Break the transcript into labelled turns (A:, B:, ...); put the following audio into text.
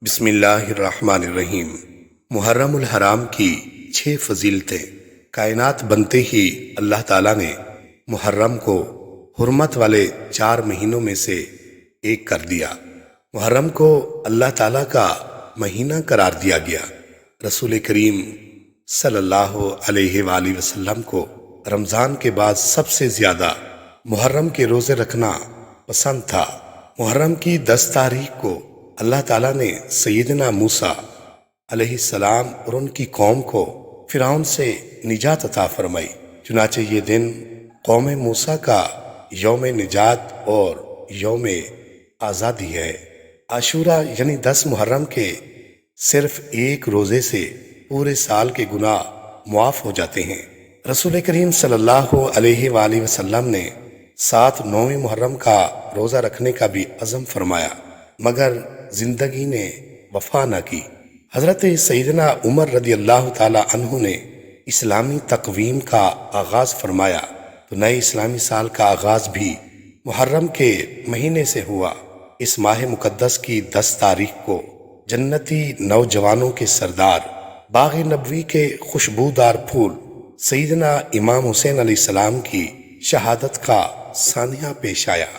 A: بسم اللہ الرحمن الرحیم۔ محرم الحرام کی 6 فضیلتیں۔ کائنات بنتے ہی اللہ تعالیٰ نے محرم کو حرمت والے 4 مہینوں میں سے ایک کر دیا۔ محرم کو اللہ تعالیٰ کا مہینہ قرار دیا گیا۔ رسول کریم صلی اللہ علیہ وآلہ وسلم کو رمضان کے بعد سب سے زیادہ محرم کے روزے رکھنا پسند تھا۔ محرم کی 10 تاریخ کو اللہ تعالیٰ نے سیدنا موسیٰ علیہ السلام اور ان کی قوم کو فرعون سے نجات عطا فرمائی۔ چنانچہ یہ دن قوم موسیٰ کا یوم نجات اور یوم آزادی ہے۔ عاشورہ یعنی 10 محرم کے صرف ایک روزے سے پورے سال کے گناہ معاف ہو جاتے ہیں۔ رسول کریم صلی اللہ علیہ وآلہ وسلم نے 7 9 محرم کا روزہ رکھنے کا بھی عزم فرمایا، مگر زندگی نے وفا نہ کی۔ حضرت سیدنا عمر رضی اللہ تعالی عنہ نے اسلامی تقویم کا آغاز فرمایا تو نئے اسلامی سال کا آغاز بھی محرم کے مہینے سے ہوا۔ اس ماہ مقدس کی 10 تاریخ کو جنتی نوجوانوں کے سردار، باغ نبوی کے خوشبودار پھول سیدنا امام حسین علیہ السلام کی شہادت کا سانحہ پیش آیا۔